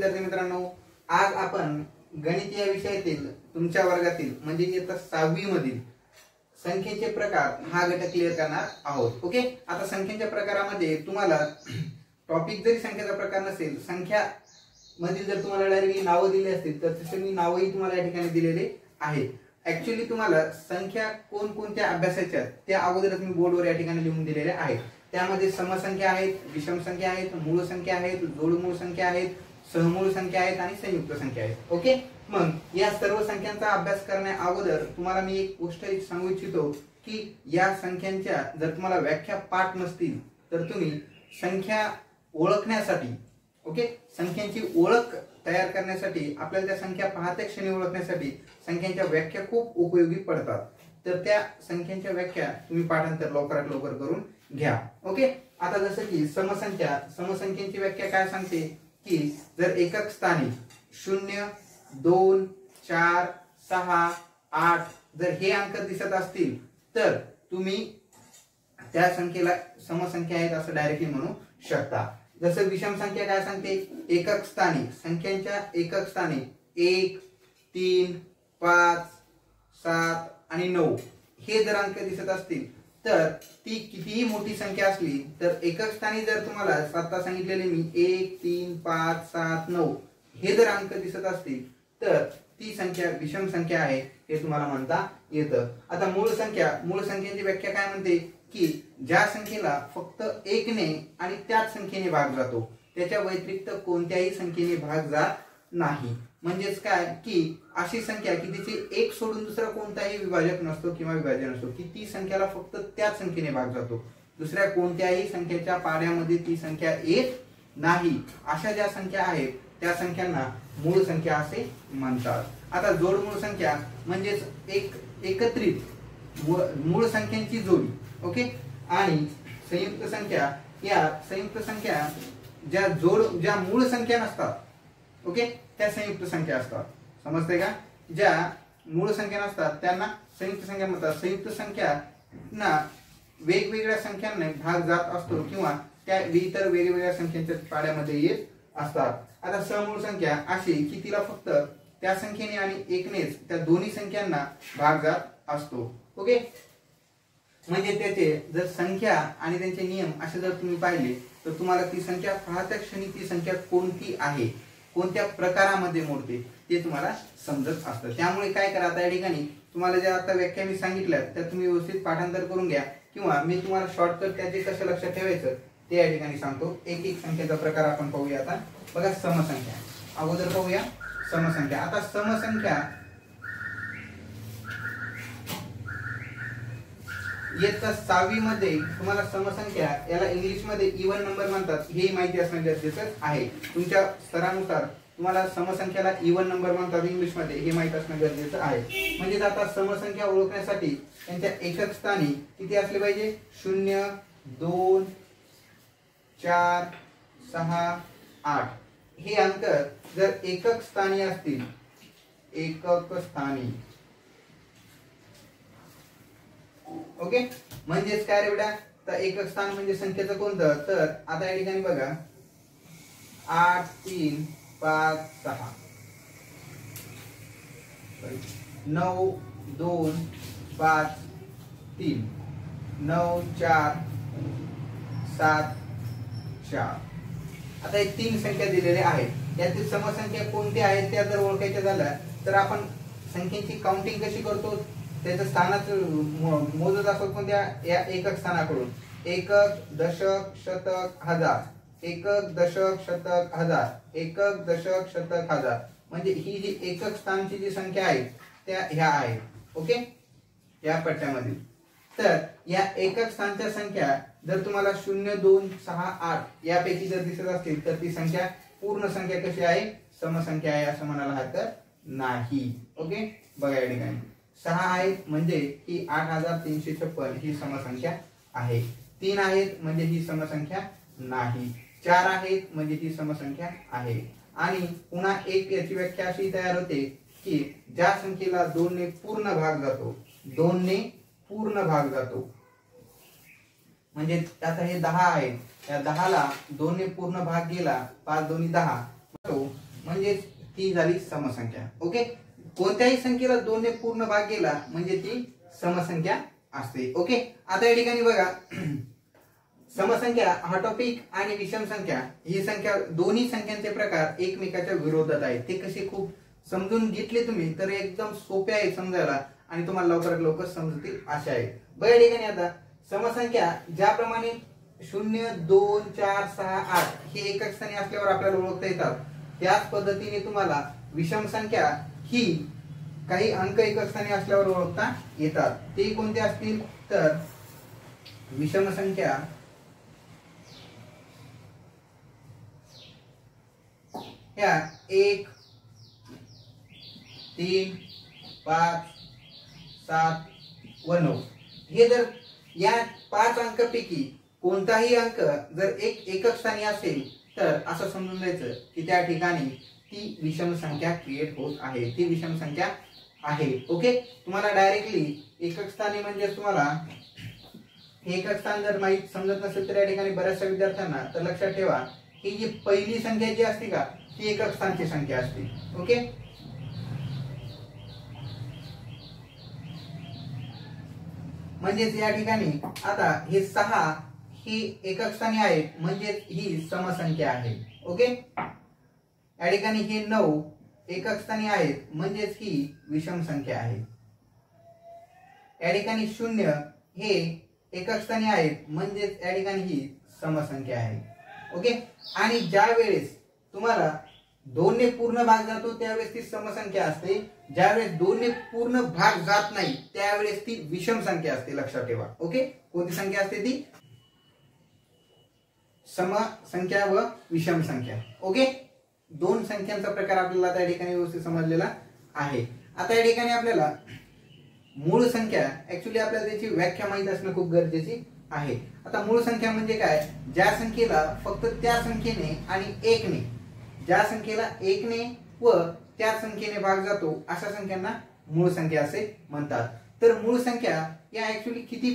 विद्यार्थी मित्रांनो, आज आपण गणित या विषयातील तुमच्या वर्गातील म्हणजे इयत्ता 6वी मधील संख्येचे प्रकार हा घटक क्लिअर करणार आहोत। ओके, आता संख्येच्या प्रकारामध्ये तुम्हाला टॉपिक जरी संख्येचा प्रकार नसेल, संख्या मधील जर तुम्हाला डायरेक्टली नावं दिली असतील तर तसे मी नावही तुम्हाला या ठिकाणी दिलेले आहेत। ऍक्च्युअली तुम्हाला संख्या कोणकोणत्या अभ्यासाच्या त्या अगोदरच मी बोर्डवर या ठिकाणी लिहून दिलेल्या आहेत। त्यामध्ये समसंख्या आहेत, विषम संख्या आहेत, मूळ संख्या आहेत, जोडमूळ संख्या आहेत, सहमूळ संख्या आहेत आणि संयुक्त संख्या आहेत। ओके, मग या सर्व संख्यांचा अभ्यास करण्या अगोदर तुम्हाला मी एक गोष्ट सांगू इच्छितो की या संख्यांच्या जर तुम्हाला व्याख्या पाठ नसतील तर तुम्ही संख्या ओळखण्यासाठी, ओके, संख्यांची ओळख तयार करण्यासाठी आपल्याला त्या संख्या पाहत्या क्षणी ओळखण्यासाठी संख्यांच्या व्याख्या खूप उपयोगी पडतात। तर त्या संख्यांच्या व्याख्या तुम्ही पाठांतर लवकरात लवकर करून घ्या। ओके, आता जसं की समसंख्यांची व्याख्या काय सांगते की जर एकक स्थानी 0, 2, 4, 6, 8 जर हे अंक दिसत असतील तर तुम्ही त्या संख्येला समसंख्या आहेत असं डायरेक्टली म्हणू शकता। जसं विषम संख्या काय सांगते, एकक स्थानी संख्यांच्या एकक स्थानी 1, 3, 5, 7 आणि 9 हे जर अंक दिसत असतील तर ती कितीही मोठी संख्या असली तर एकक स्थानी जर तुम्हाला आता सांगितलेले मी 1, 3, 5, 7, 9 हे जर अंक दिसत असतील तर ती संख्या विषम संख्या आहे हे तुम्हाला म्हणता येतं। आता मूळ संख्येची व्याख्या काय म्हणते की ज्या संख्येला फक्त 1 ने आणि त्याच संख्येने भाग जातो, त्याच्या व्यतिरिक्त कोणत्याही संख्येने भाग जात नाही। म्हणजेच काय की अशी संख्या की तिचे 1 सोडून दुसरा कोणताही विभाजक नसतो किंवा विभाज्य नसतो, की ती संख्याला फक्त त्याच संख्येने भाग जातो, दुसऱ्या कोणत्याही संख्येच्या पाड्यामध्ये ती संख्या येत नाही। अशा ज्या संख्या आहेत त्या संख्यांना मूळ संख्या असे म्हणतात। आता जोडमूळ संख्या म्हणजेच एक एकत्रित मूळ संख्यांची जोडी, ओके, आणि संयुक्त संख्या, या संयुक्त संख्या ज्या मूळ संख्या नसतात, ओके, त्या संयुक्त संख्या असतात। समजते का? ज्या मूळ संख्या नसतात त्यांना संयुक्त संख्या म्हणतात। संयुक्त संख्यांना वेगवेगळ्या संख्यांना भाग जात असतो किंवा त्या इतर वेगवेगळ्या संख्यांच्या पाड्यामध्ये येत असतात। आता समूळ संख्या अशी की तिला फक्त त्या संख्येने आणि 1 नेच त्या दोन्ही संख्यांना भाग जात असतो। ओके, म्हणजे त्याचे जर संख्या आणि त्यांचे नियम असे जर तुम्ही पाहिले तर तुम्हाला ती संख्या पाहत्या क्षणी ती संख्या कोणती आहे, कोणत्या प्रकारामध्ये मोडते ते तुम्हाला समजत असतं। त्यामुळे काय करा, आता या ठिकाणी तुम्हाला ज्या आता व्याख्या मी सांगितल्या त्या तुम्ही व्यवस्थित पाठांतर करून घ्या किंवा मी तुम्हाला शॉर्टकट त्याचे कसं लक्षात ठेवायचं ते या ठिकाणी सांगतो। एक संख्येचा प्रकार आपण पाहूया। आता बघा समसंख्या, अगोदर पाहूया समसंख्या। आता समसंख्या इयत्ता 6वी मध्ये तुम्हाला समसंख्या याला इंग्लिश मध्ये इवन नंबर म्हणतात हे माहिती असणं गरजेचं आहे। तुमच्या स्तरानुसार तुम्हाला समसंख्याला इवन नंबर म्हणतात इंग्लिश मध्ये हे माहिती असणं गरजेचं आहे। म्हणजे आता समसंख्या ओळखण्यासाठी त्यांच्या एकक स्थानी किती असले पाहिजे, 0, 2, 4, 6, 8 हे अंक जर एकक स्थानी असतील, एकक स्थानी, ओके, म्हणजेच काय रे बेटा, तर एकक स्थान म्हणजे संख्येचं कोणतं, तर आता या ठिकाणी बघा 8, 3, 5, 6, 9, 2, 5, 3, 9, 4, 7, 4 आता हे 3 संख्या दिलेल्या आहेत। यातील समसंख्या कोणत्या आहेत त्या जर ओळखायच्या झाल्या तर आपण संख्येची काउंटिंग कशी करतो, त्याचं स्थानाचं मोजत असतो कोणत्या, या एकक स्थानाकडून। एकक, दशक, शतक, हजार, एकक, दशक, शतक, हजार, एकक, दशक, शतक, हजार, म्हणजे ही जी एकक स्थानची जी संख्या आहे त्या ह्या आहेत, ओके, या पट्ट्यामध्ये। तर या एकक स्थानच्या संख्या जर तुम्हाला 0, 2, 6, 8 यापैकी जर दिसत असतील तर ती संख्या पूर्ण संख्या कशी आहे, समसंख्या आहे असं म्हणायला हरकत नाही। ओके, बघा या ठिकाणी 6 आहेत म्हणजे ही 8356 ही समसंख्या आहे, 3 आहेत म्हणजे ही समसंख्या नाही, 4 आहेत म्हणजे ही समसंख्या आहे। आणि पुन्हा एक याची व्याख्या अशी तयार होते की ज्या संख्येला 2 ने पूर्ण भाग जातो, 2 ने पूर्ण भाग जातो, म्हणजे आता हे 10 आहे, या 10 ला 2 ने पूर्ण भाग गेला, 5 दोन्ही 10, म्हणजे ती झाली समसंख्या. ओके, कोणत्याही संख्येला 2 ने पूर्ण भाग गेला म्हणजे ती समसंख्या असते. ओके, आता या ठिकाणी बघा समसंख्या हा टॉपिक आणि विषम संख्या ही संख्या दोन्ही संख्यांचे प्रकार एकमेकाच्या विरोधात आहेत. ते कसे खूप समजून घेतले तुम्ही तर एकदम सोपे आहे समजायला आणि तुम्हाला लवकरात लवकर समजतील अशा आहेत. बघा या ठिकाणी आता समसंख्या ज्याप्रमाणे 0, 2, 4, 6, 8 हे एकक स्थानी असल्यावर आपल्याला ओळखता येतात त्याच पद्धतीने तुम्हाला विषम संख्या ही काही अंक एकक स्थानी असल्यावर ओळखता येतात. ते कोणते असतील तर विषम संख्या ह्या 1, 3, 5, 7 व 9 हे जर या 5 अंकापैकी कोणताही अंक जर एक एकक स्थानी असेल तर असं समजून घ्यायचं की त्या ठिकाणी ती विषम संख्या क्रिएट होत आहे, ती विषम संख्या आहे. ओके, तुम्हाला डायरेक्टली एकक स्थानी म्हणजे तुम्हाला एकक स्थान जर माहित समजत नसेल तर या ठिकाणी बऱ्याचशा विद्यार्थ्यांना तर लक्षात ठेवा ही जी पहिली संख्या जी असते का ती एकक स्थानची संख्या असते. ओके, म्हणजेच या ठिकाणी आता हे 6 ही एकक स्थानी आहेत म्हणजे ही समसंख्या आहे. ओके, या ठिकाणी हे 9 एकक स्थानी आहेत म्हणजेच ही विषम संख्या आहे. या ठिकाणी 0 हे एकक स्थानी आहेत म्हणजेच या ठिकाणी ही समसंख्या आहे. ओके, आणि ज्या वेळेस तुम्हाला 2 ने पूर्ण भाग जातो त्यावेळेस ती समसंख्या असते, ज्यावेळेस 2 ने पूर्ण भाग जात नाही त्यावेळेस ती विषम संख्या असते. लक्षात ठेवा. ओके, कोणती संख्या असते ती समसंख्या व विषम संख्या. ओके, दोन संख्यांचा प्रकार आपल्याला त्या ठिकाणी व्यवस्थित समजलेला आहे. आता या ठिकाणी आपल्याला मूळ संख्या ऍक्च्युली आपल्याला त्याची व्याख्या माहित असणं खूप गरजेची आहे. आता मूळ संख्या म्हणजे काय, ज्या संख्येला फक्त त्या संख्येने आणि 1 ने ज्या संख्येला 1 ने व त्या संख्येने भाग जातो अशा संख्यांना मूळ संख्या असे म्हणतात. तर मूळ संख्या या ऍक्च्युली किती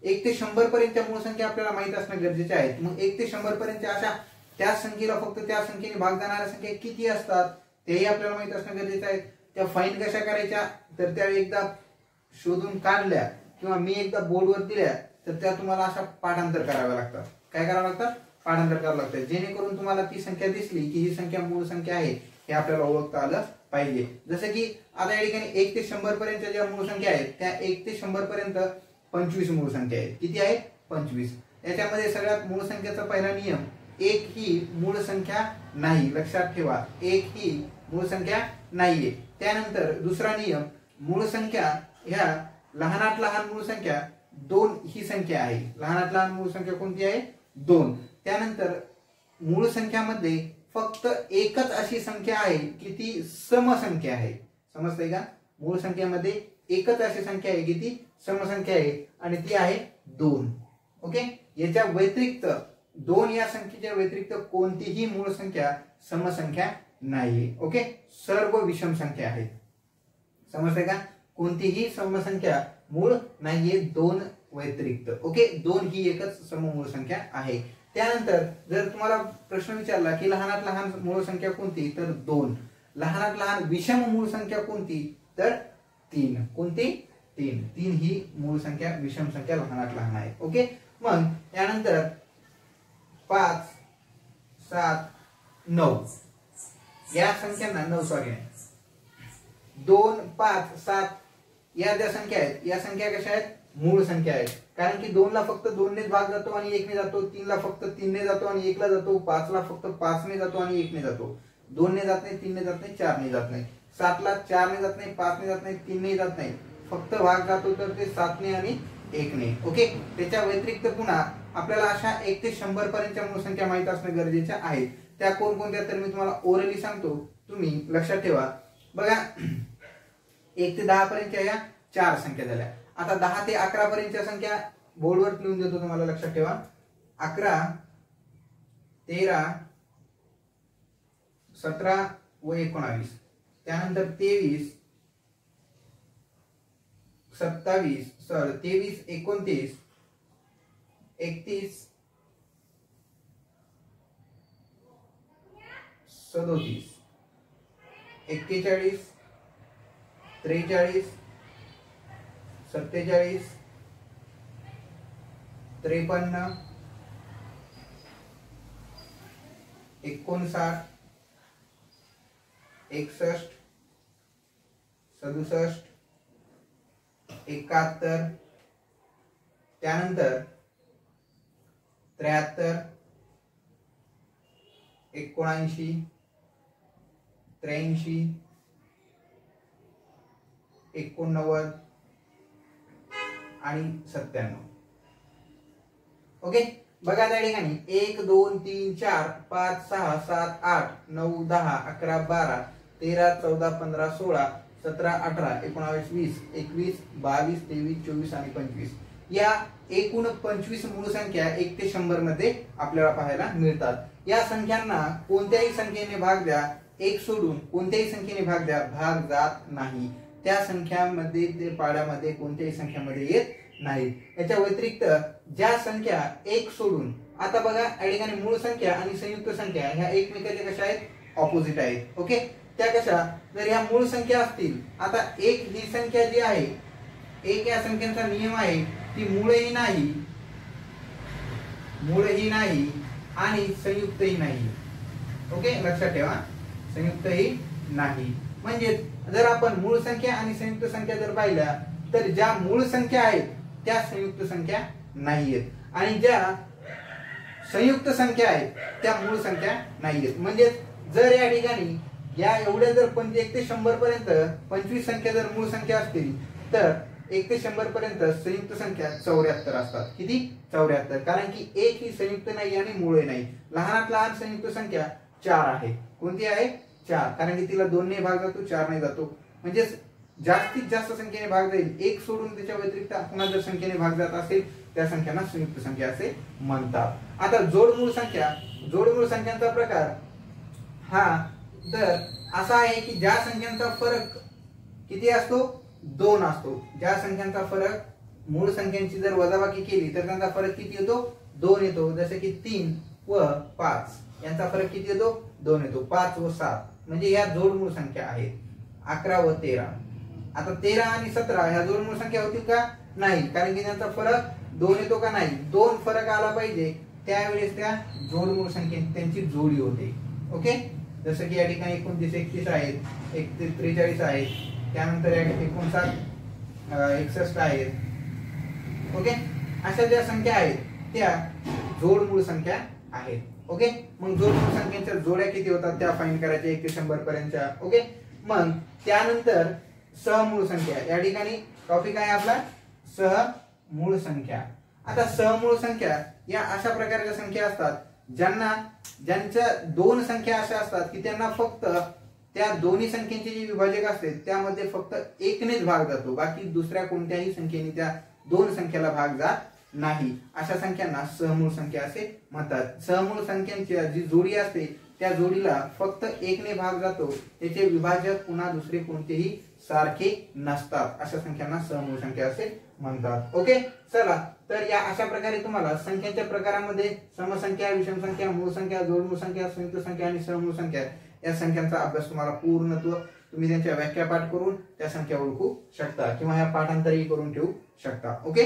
1 ते 100 पर्यंतच्या मूळ संख्या आपल्याला माहित असणं गरजेचे आहे. मग 1 ते 100 पर्यंतच्या अशा त्या संख्येला फक्त त्या संख्येने भाग जाणाऱ्या संख्या किती असतात तेही आपल्याला माहित असणं गरजेचं आहे. त्या फाईंड कशा करायच्या तर त्या एकदा शोधून काढल्या किंवा मी एकदा बोर्डवर दिल्या तर त्या तुम्हाला अशा पाठांतर कराव्या लागतात. काय करावं लागतं, पाठांतर करावं लागतं, जेणेकरून तुम्हाला ती संख्या दिसली की ही संख्या मूळ संख्या आहे हे आपल्याला ओळखता आलं पाहिजे. जसं की आता या ठिकाणी 1 ते 100 पर्यंतच्या ज्या मूळ संख्या आहेत त्या 1 ते 100 पर्यंत 25 मूळ संख्या आहेत. किती आहेत, 25. याच्यामध्ये सगळ्यात मूळ संख्येचा पहिला नियम 1 ही मूळ संख्या नाही. लक्षात ठेवा, 1 ही मूळ संख्या नाहीये. त्यानंतर दुसरा नियम, मूळ संख्या ह्या लहानात लहान मूळ संख्या 2 ही संख्या आहे. लहानात लहान मूळ संख्या कोणती आहे, 2. त्यानंतर मूळ संख्यामध्ये फक्त एकच अशी संख्या आहे की ती समसंख्या आहे. समजतंय का, मूळ संख्येमध्ये एकच अशी संख्या आहे की ती समसंख्या आहे आणि ती आहे 2. ओके, याच्या व्यतिरिक्त 2 या संख्येच्या व्यतिरिक्त कोणतीही मूळ संख्या समसंख्या नाहीये. ओके, सर्व विषम संख्या आहेत. समजतंय का, कोणतीही समसंख्या मूळ नाहीये 2 व्यतिरिक्त. ओके, 2 ही एकच सममूळ संख्या आहे. त्यानंतर जर तुम्हाला प्रश्न विचारला की लहानात लहान मूळ संख्या कोणती तर 2. लहानात लहान विषम मूळ संख्या कोणती तर 3. कोणती, 3. 3 ही मूळ संख्या विषम संख्या लहानात लहान आहे. ओके, मग त्यानंतर 5, 7, 9 या संख्यांना 2, 5, 7 या ज्या संख्या आहेत या संख्या कशा आहेत, मूळ संख्या आहेत. कारण की 2 ला फक्त 2 ने भाग जातो आणि 1 ने जातो, 3 ला फक्त 3 ने जातो आणि 1 ला जातो, 5 ला फक्त 5 ने जातो आणि 1 ने जातो, 2 ने जात नाही, 3 ने जात नाही, 4 ने जात नाही, 7 ला 4 ने जात नाही, 5 ने जात नाही, 3 ने जात नाही, फक्त भाग जातो तर ते 7 ने आणि 1 ने. ओके, त्याच्या व्यतिरिक्त पुन्हा आपल्याला अशा 1 ते 100 पर्यंतच्या मूळ संख्या माहित असणं गरजेच्या आहेत. त्या कोणकोणत्या तर मी तुम्हाला ओरली सांगतो, तुम्ही लक्षात ठेवा. बघा, 1 ते 10 पर्यंतच्या या 4 संख्या झाल्या. आता 10 ते 11 पर्यंतच्या संख्या बोर्डवर लिहून देतो तुम्हाला, लक्षात ठेवा. 11, 13, 17 व 19. त्यानंतर 23, 27, 23, 29, 31, 37, 41, 43, 47, 53, 59, 61, 67, 71, त्यानंतर 73, 79, 83, 89 आणि 97. ओके, बघा त्या ठिकाणी 1 2 3 4 5 6 7 8 9 10 11 12 13 14 15 16 17 18 19 20 21 22 23 24 आणि 25 या एकूण 25 मूळ संख्या 1 ते 100 मध्ये आपल्याला पाहायला मिळतात। या संख्यांना कोणत्याही संख्येने भाग द्या, एक सोडून कोणत्याही संख्येने भाग द्या, भाग जात नाही। त्या संख्यामध्ये ते पाड्यामध्ये कोणत्याही संख्यामध्ये येत नाही। याच्या व्यतिरिक्त ज्या संख्या एक सोडून, आता बघा या ठिकाणी मूळ संख्या आणि संयुक्त संख्या ह्या एकमेकांच्या कशा आहेत, ऑपोजिट आहेत। ओके, त्या कशा, जर ह्या मूळ संख्या असतील, आता एक ही संख्या जी आहे, एक या संख्येचा नियम आहे ती मूळही नाही आणि संयुक्तही नाही। ओके, लक्षात ठेवा, संयुक्तही नाही। म्हणजे जर आपण मूळ संख्या आणि संयुक्त संख्या जर पाहिल्या तर ज्या मूळ संख्या आहेत त्या संयुक्त संख्या नाहीयेत आणि ज्या संयुक्त संख्या आहेत त्या मूळ संख्या नाहीयेत। म्हणजे जर या ठिकाणी या एवढ्या जर 1 ते 100 पर्यंत 25 संख्या जर मूळ संख्या असतील तर 1 ते 100 पर्यंत संयुक्त संख्या 74 असतात। किती? 74, कारण की एक ही संयुक्त नाही आणि मूळ नाही। लहानात लहान संयुक्त संख्या 4 आहे। कोणती आहे? 4, कारण की तिला 2 ने भाग जातो, 4 ने जातो। म्हणजे जास्तीत जास्त संख्येने भाग जाईल, एक सोडून त्याच्या व्यतिरिक्त पुन्हा जर संख्येने भाग जात असेल त्या संख्यांना संयुक्त संख्या असे म्हणतात। आता जोडमूळ संख्यांचा प्रकार हा तर असा आहे की ज्या संख्यांचा फरक किती असतो? 2 असतो। ज्या संख्यांचा फरक, मूळ संख्यांची जर वजाबाकी केली तर त्यांचा फरक किती येतो? 2 येतो। जसे की 3 व 5 यांचा फरक किती येतो? 2 येतो। 5 व 7 म्हणजे या जोडमूळ संख्या आहेत। 11 व 13, आता 13 आणि 17 ह्या जोडमूळ संख्या होतील का? नाही, कारण की त्यांचा फरक 2 येतो का? नाही, 2 फरक आला पाहिजे त्यावेळेस त्या जोडमूळ संख्येची त्यांची जोडी होते। ओके, जसं की या ठिकाणी 29 31 आहेत, 43 आहेत, त्यानंतर या ठिकाणी 59 61 आहेत। ओके, अशा ज्या संख्या आहेत त्या जोडमूळ संख्या आहेत। ओके, मग जोडमूळ संख्येच्या जोड्या किती होतात त्या फाइंड करायच्या 1 ते 100 पर्यंतच्या। ओके, मग त्यानंतर सहमूळ संख्या, या ठिकाणी टॉपिक आहे आपला सहमूळ संख्या। आता सहमूळ संख्या या अशा प्रकारच्या संख्या असतात ज्यांच्या 2 संख्या अशा असतात की त्यांना फक्त त्या दोन्ही संख्येचे जे विभाजक असते त्यामध्ये फक्त 1 नेच भाग जातो, बाकी दुसऱ्या कोणत्याही संख्येने त्या 2 संख्येला भाग जात नाही। अशा संख्यांना सहमूळ संख्या असे म्हणतात। सहमूळ संख्यांची जी जोडी असते त्या जोडीला फक्त 1 ने भाग जातो, त्याचे विभाजक पुन्हा दुसरे कोणतेही सारखे नसतात। अशा संख्यांना सहमूळ संख्या असे म्हणतात। ओके, चला तर या अशा प्रकारे तुम्हाला संख्यांच्या प्रकारामध्ये समसंख्या, विषम संख्या, मूळ संख्या, जोडमूळ संख्या, संयुक्त संख्या आणि सहमूळ संख्या या संख्यांचा अभ्यास तुम्हाला पूर्णत्व, तुम्ही त्यांच्या व्याख्या पाठ करून त्या संख्या ओळखू शकता किंवा ह्या पाठांतरही करून ठेवू शकता। ओके।